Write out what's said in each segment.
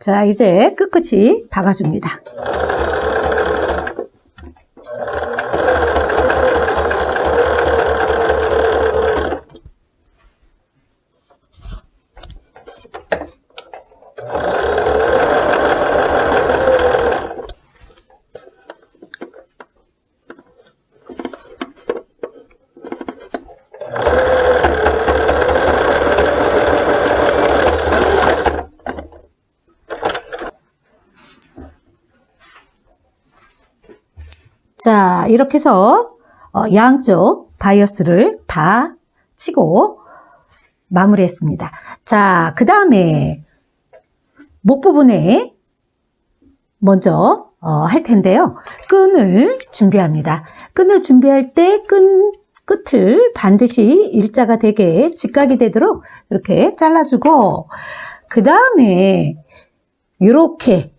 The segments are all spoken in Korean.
자, 이제 끝끝이 박아줍니다. 자, 이렇게 해서 양쪽 바이어스를 다 치고 마무리했습니다. 자, 그 다음에 목 부분에 먼저 할 텐데요. 끈을 준비합니다. 끈을 준비할 때 끝을 반드시 일자가 되게 직각이 되도록 이렇게 잘라주고, 그 다음에 이렇게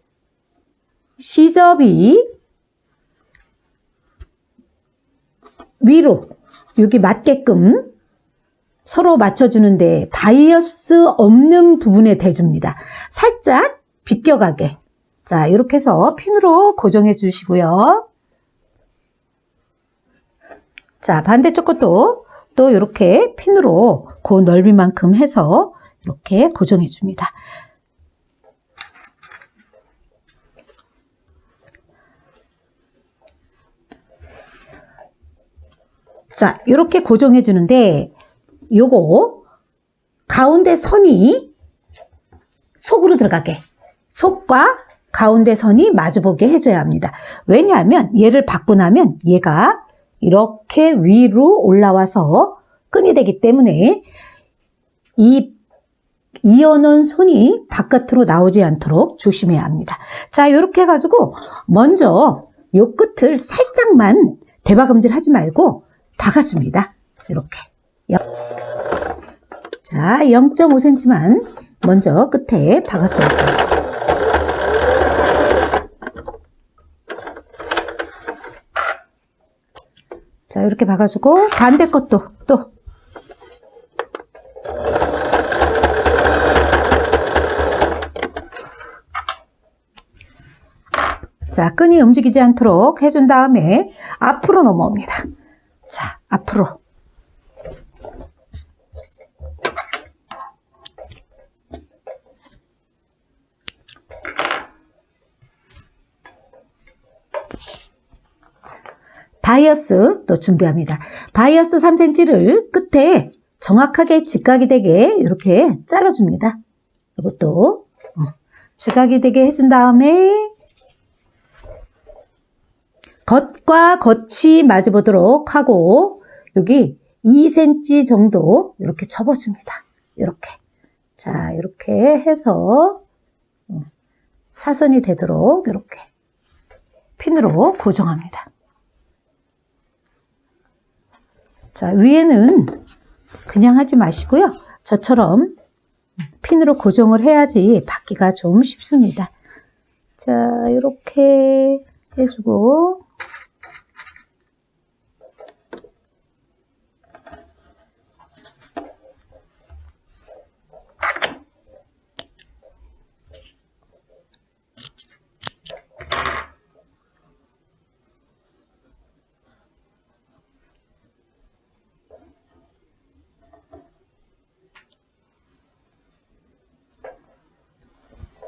시접이 위로 여기 맞게끔 서로 맞춰주는데 바이어스 없는 부분에 대줍니다. 살짝 비껴가게. 자, 이렇게 해서 핀으로 고정해 주시고요. 자, 반대쪽 것도 또 이렇게 핀으로 그 넓이만큼 해서 이렇게 고정해 줍니다. 자, 이렇게 고정해 주는데 요거 가운데 선이 속으로 들어가게, 속과 가운데 선이 마주보게 해줘야 합니다. 왜냐하면 얘를 받고 나면 얘가 이렇게 위로 올라와서 끈이 되기 때문에 이 이어놓은 손이 바깥으로 나오지 않도록 조심해야 합니다. 자, 이렇게 해가지고 먼저 요 끝을 살짝만 대박음질 하지 말고 박아줍니다. 이렇게. 자, 0.5cm만 먼저 끝에 박아줍니다. 자, 이렇게 박아주고 반대 것도 또 자, 끈이 움직이지 않도록 해준 다음에 앞으로 넘어옵니다. 자, 앞으로. 바이어스 또 준비합니다. 바이어스 3cm를 끝에 정확하게 직각이 되게 이렇게 잘라줍니다. 이것도 직각이 되게 해준 다음에 겉과 겉이 마주보도록 하고 여기 2cm 정도 이렇게 접어줍니다. 이렇게. 자, 이렇게 해서 사선이 되도록 이렇게 핀으로 고정합니다. 자, 위에는 그냥 하지 마시고요. 저처럼 핀으로 고정을 해야지 받기가 좀 쉽습니다. 자, 이렇게 해주고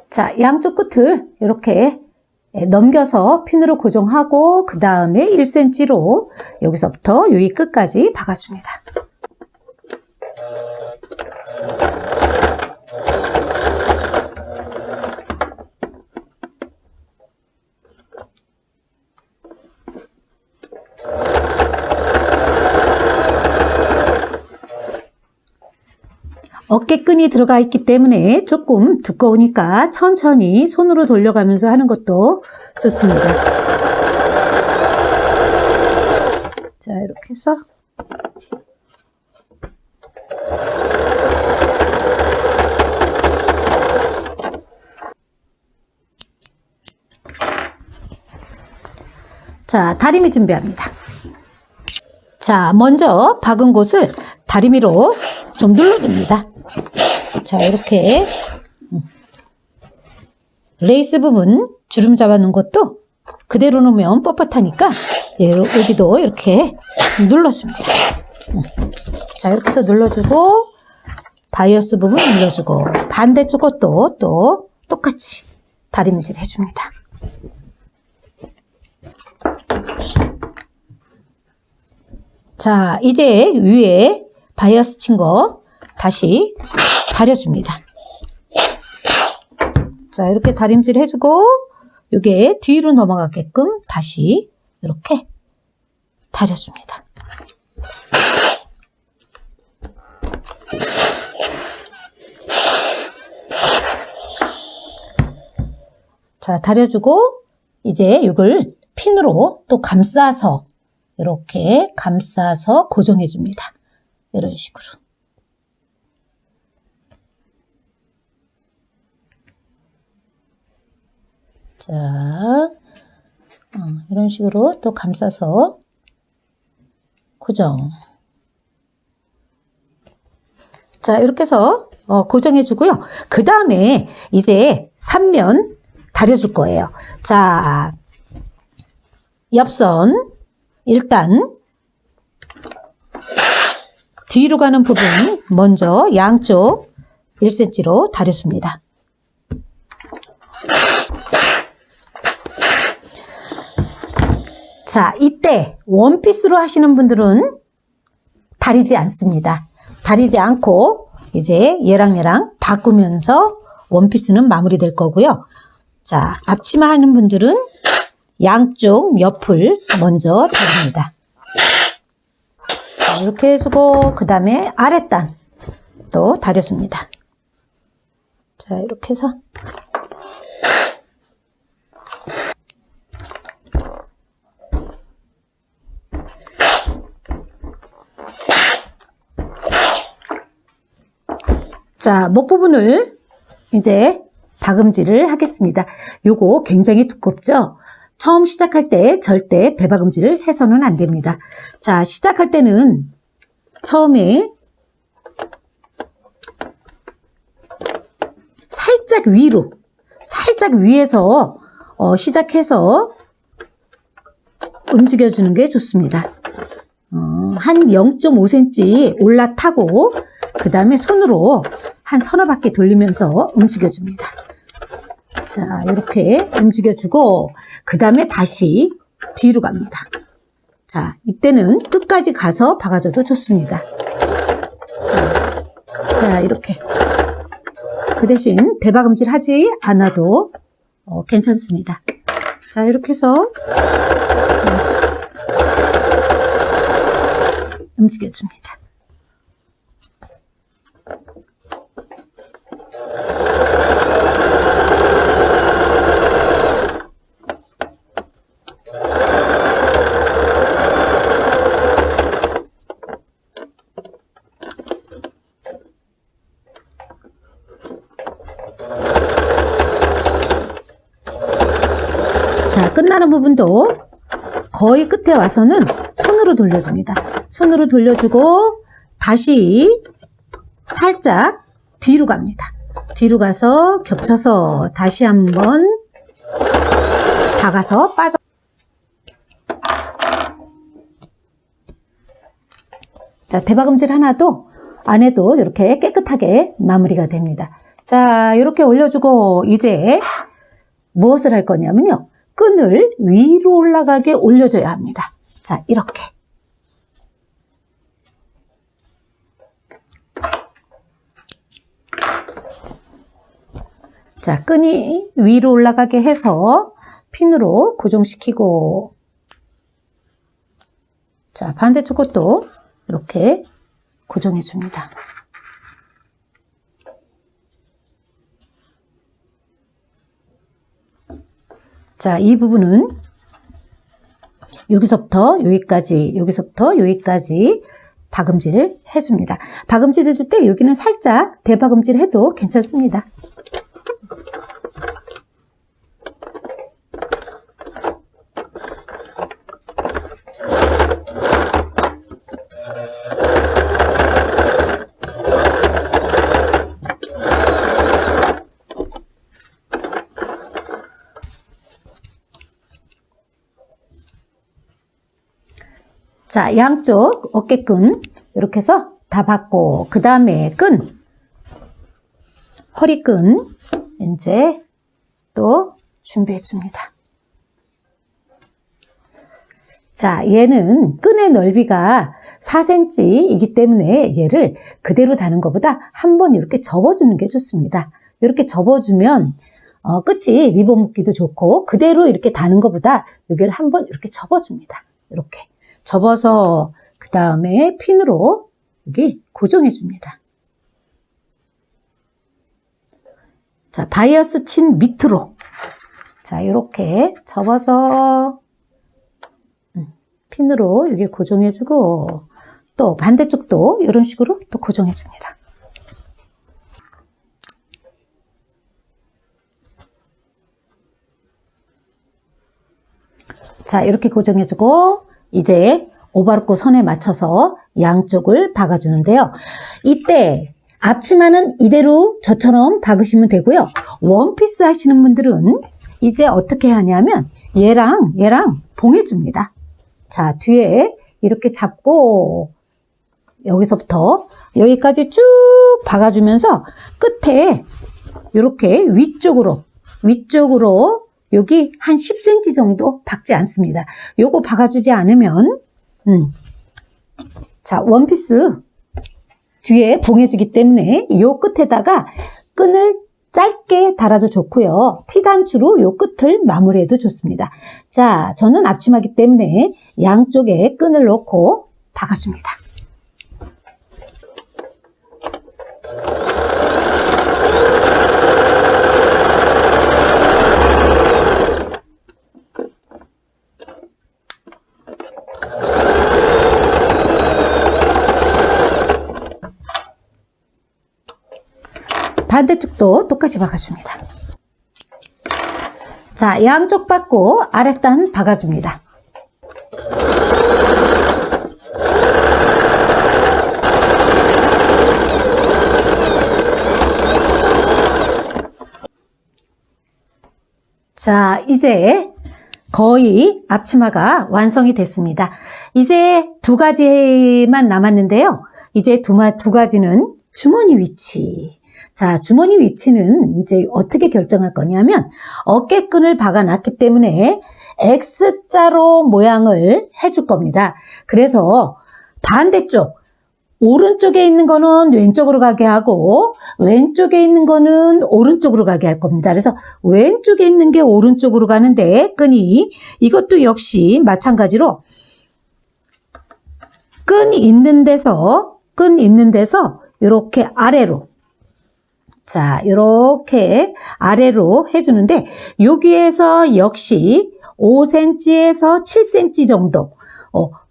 자, 양쪽 끝을 이렇게 넘겨서 핀으로 고정하고 그 다음에 1cm로 여기서부터 여기 끝까지 박아줍니다. 어깨끈이 들어가 있기 때문에 조금 두꺼우니까 천천히 손으로 돌려가면서 하는 것도 좋습니다. 자, 이렇게 해서 자, 다리미 준비합니다. 자, 먼저 박은 곳을 다리미로 좀 눌러줍니다. 자, 이렇게 레이스 부분 주름 잡아놓은 것도 그대로 놓으면 뻣뻣하니까 여기도 이렇게 눌러줍니다. 자, 이렇게 해서 눌러주고 바이어스 부분 눌러주고 반대쪽 것도 또 똑같이 다림질 해줍니다. 자, 이제 위에 바이어스 친 거 다시 다려줍니다. 자, 이렇게 다림질 해주고 요게 뒤로 넘어가게끔 다시 이렇게 다려줍니다. 자, 다려주고 이제 이걸 핀으로 또 감싸서 이렇게 감싸서 고정해 줍니다. 이런 식으로. 자, 이런 식으로 또 감싸서 고정. 자, 이렇게 해서 고정해 주고요. 그 다음에 이제 3면 다려줄 거예요. 자, 옆선 일단 뒤로 가는 부분 먼저 양쪽 1cm로 다려줍니다. 자, 이때 원피스로 하시는 분들은 다리지 않습니다. 다리지 않고 이제 얘랑 바꾸면서 원피스는 마무리될 거고요. 자, 앞치마 하는 분들은 양쪽 옆을 먼저 다립니다. 자, 이렇게 해주고 그 다음에 아랫단 또 다려줍니다. 자, 이렇게 해서 자, 목 부분을 이제 박음질을 하겠습니다. 요거 굉장히 두껍죠? 처음 시작할 때 절대 대박음질을 해서는 안 됩니다. 자, 시작할 때는 처음에 살짝 위로, 살짝 위에서 시작해서 움직여주는 게 좋습니다. 한 0.5cm 올라타고 그 다음에 손으로 한 서너 바퀴 돌리면서 움직여줍니다. 자, 이렇게 움직여주고 그 다음에 다시 뒤로 갑니다. 자, 이때는 끝까지 가서 박아줘도 좋습니다. 자, 이렇게 그 대신 대박음질 하지 않아도 괜찮습니다. 자, 이렇게 해서 움직여줍니다. 자, 끝나는 부분도 거의 끝에 와서는 손으로 돌려줍니다. 손으로 돌려주고 다시 살짝 뒤로 갑니다. 뒤로 가서 겹쳐서 다시 한번 박아서 빠져. 자, 대박음질 하나도 안 해도 이렇게 깨끗하게 마무리가 됩니다. 자, 이렇게 올려주고 이제 무엇을 할 거냐면요. 끈을 위로 올라가게 올려줘야 합니다. 자, 이렇게. 자, 끈이 위로 올라가게 해서 핀으로 고정시키고, 자, 반대쪽 것도 이렇게 고정해 줍니다. 자, 이 부분은 여기서부터 여기까지, 여기서부터 여기까지 박음질을 해줍니다. 박음질 해줄 때 여기는 살짝 대박음질 해도 괜찮습니다. 자, 양쪽 어깨끈 이렇게 해서 다 받고, 그 다음에 끈, 허리끈 이제 또 준비해 줍니다. 자, 얘는 끈의 넓이가 4cm이기 때문에 얘를 그대로 다는 것보다 한번 이렇게 접어주는 게 좋습니다. 이렇게 접어주면 끝이 리본 묶기도 좋고, 그대로 이렇게 다는 것보다 여기를 한번 이렇게 접어줍니다. 이렇게 접어서 그 다음에 핀으로 여기 고정해 줍니다. 자, 바이어스 친 밑으로, 자, 이렇게 접어서 핀으로 여기 고정해주고, 또 반대쪽도 이런 식으로 또 고정해줍니다. 자, 이렇게 고정해주고, 이제 오바로코 선에 맞춰서 양쪽을 박아주는데요. 이때 앞치마는 이대로 저처럼 박으시면 되고요. 원피스 하시는 분들은 이제 어떻게 하냐면 얘랑 봉해줍니다. 자, 뒤에 이렇게 잡고 여기서부터 여기까지 쭉 박아주면서 끝에 이렇게 위쪽으로 여기 한 10cm 정도 박지 않습니다. 요거 박아주지 않으면 자, 원피스 뒤에 봉해지기 때문에 요 끝에다가 끈을 짧게 달아도 좋고요. T단추로 요 끝을 마무리해도 좋습니다. 자, 저는 앞치마기 때문에 양쪽에 끈을 놓고 박아줍니다. 반대쪽도 똑같이 박아줍니다. 자, 양쪽 박고 아랫단 박아줍니다. 자, 이제 거의 앞치마가 완성이 됐습니다. 이제 두 가지만 남았는데요. 이제 두 가지는 주머니 위치. 자, 주머니 위치는 이제 어떻게 결정할 거냐면 어깨끈을 박아놨기 때문에 X자로 모양을 해줄 겁니다. 그래서 반대쪽, 오른쪽에 있는 거는 왼쪽으로 가게 하고 왼쪽에 있는 거는 오른쪽으로 가게 할 겁니다. 그래서 왼쪽에 있는 게 오른쪽으로 가는데 끈이, 이것도 역시 마찬가지로 끈 있는 데서 이렇게 아래로, 자, 이렇게 아래로 해주는데 여기에서 역시 5cm에서 7cm 정도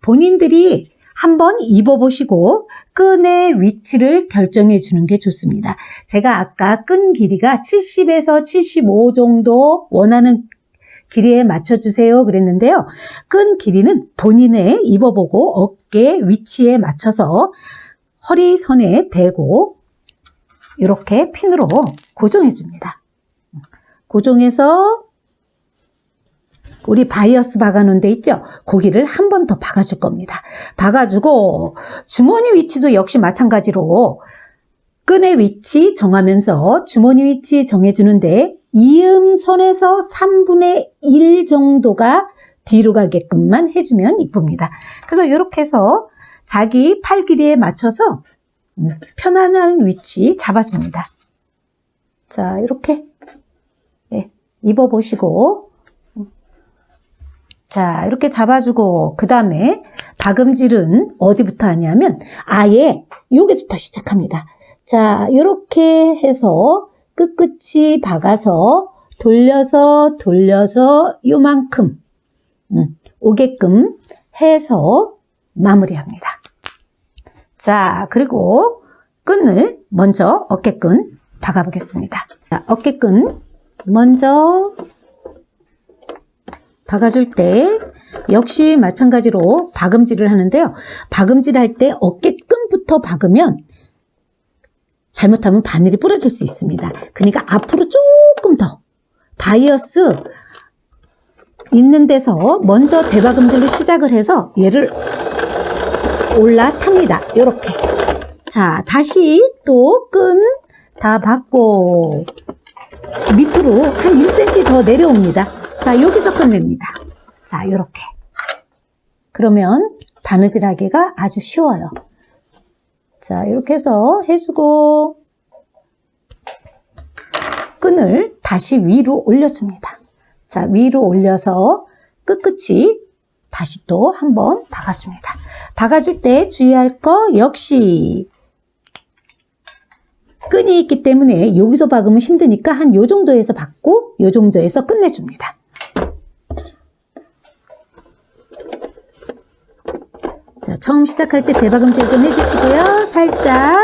본인들이 한번 입어보시고 끈의 위치를 결정해 주는 게 좋습니다. 제가 아까 끈 길이가 70에서 75 정도 원하는 길이에 맞춰주세요 그랬는데요. 끈 길이는 본인의 입어보고 어깨 위치에 맞춰서 허리선에 대고 이렇게 핀으로 고정해 줍니다. 고정해서 우리 바이어스 박아놓은 데 있죠? 고기를 한 번 더 박아줄 겁니다. 박아주고 주머니 위치도 역시 마찬가지로 끈의 위치 정하면서 주머니 위치 정해주는데 이음선에서 3분의 1 정도가 뒤로 가게끔만 해주면 이쁩니다. 그래서 이렇게 해서 자기 팔 길이에 맞춰서 편안한 위치 잡아줍니다. 자, 이렇게 입어보시고, 자, 이렇게 잡아주고 그 다음에 박음질은 어디부터 하냐면 아예 여기부터 시작합니다. 자, 이렇게 해서 끝끝이 박아서 돌려서 요만큼 오게끔 해서 마무리합니다. 자, 그리고 끈을 먼저 어깨끈 박아보겠습니다. 자, 어깨끈 먼저 박아줄 때 역시 마찬가지로 박음질을 하는데요. 박음질 할 때 어깨끈부터 박으면 잘못하면 바늘이 부러질 수 있습니다. 그러니까 앞으로 조금 더 바이어스 있는 데서 먼저 대박음질로 시작을 해서 얘를 올라탑니다. 이렇게. 자, 다시 또 끈 다 받고 밑으로 한 1cm 더 내려옵니다. 자, 여기서 끝냅니다. 자, 이렇게. 그러면 바느질하기가 아주 쉬워요. 자, 이렇게 해서 해주고 끈을 다시 위로 올려줍니다. 자, 위로 올려서 끝끝이 다시 또 한번 박아줍니다. 박아줄 때 주의할 거 역시 끈이 있기 때문에 여기서 박으면 힘드니까 한 요 정도에서 박고 요 정도에서 끝내줍니다. 자, 처음 시작할 때 대박음질 좀 해주시고요. 살짝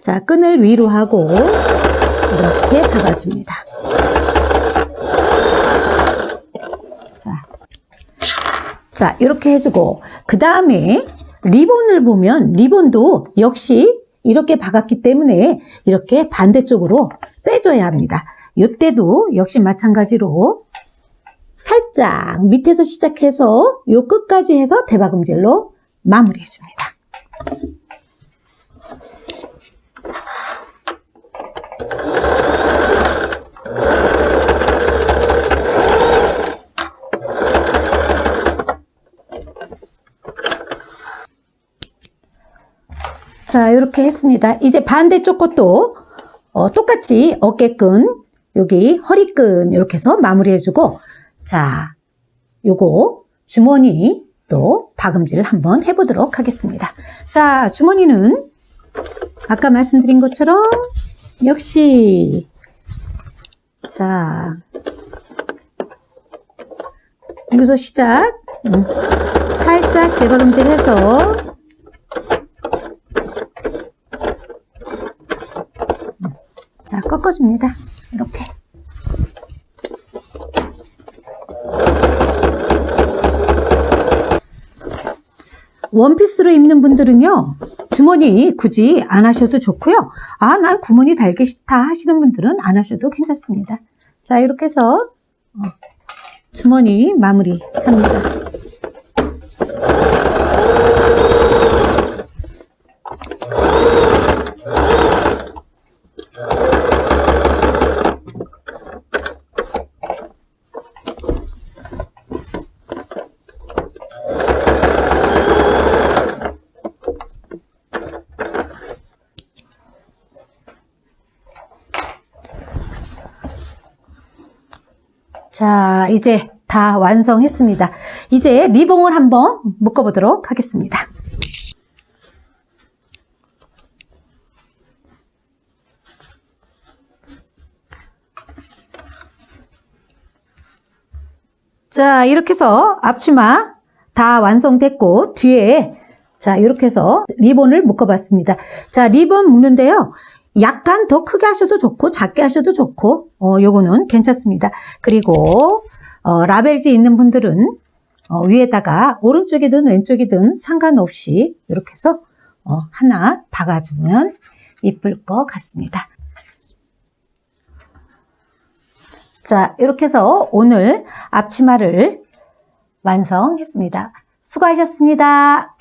자, 끈을 위로 하고 이렇게 박아줍니다. 자, 이렇게 해주고 그 다음에 리본을 보면 리본도 역시 이렇게 박았기 때문에 이렇게 반대쪽으로 빼줘야 합니다. 이때도 역시 마찬가지로 살짝 밑에서 시작해서 요 끝까지 해서 대박음질로 마무리해 줍니다. 자, 이렇게 했습니다. 이제 반대쪽 것도 똑같이 어깨끈, 여기 허리끈 이렇게 해서 마무리해주고, 자, 요거 주머니 또 박음질을 한번 해보도록 하겠습니다. 자, 주머니는 아까 말씀드린 것처럼 역시 자, 여기서 시작 살짝 대박음질 해서 자, 꺾어줍니다. 이렇게. 원피스로 입는 분들은요, 주머니 굳이 안 하셔도 좋고요. 아, 난 구머니 달기 싫다 하시는 분들은 안 하셔도 괜찮습니다. 자, 이렇게 해서 주머니 마무리 합니다. 자, 이제 다 완성했습니다. 이제 리봉을 한번 묶어보도록 하겠습니다. 자, 이렇게 해서 앞치마 다 완성됐고 뒤에 자, 이렇게 해서 리본을 묶어봤습니다. 자, 리본 묶는데요. 약간 더 크게 하셔도 좋고 작게 하셔도 좋고 요거는 괜찮습니다. 그리고 라벨지 있는 분들은 위에다가 오른쪽이든 왼쪽이든 상관없이 이렇게 해서 하나 박아주면 이쁠 것 같습니다. 자, 이렇게 해서 오늘 앞치마를 완성했습니다. 수고하셨습니다.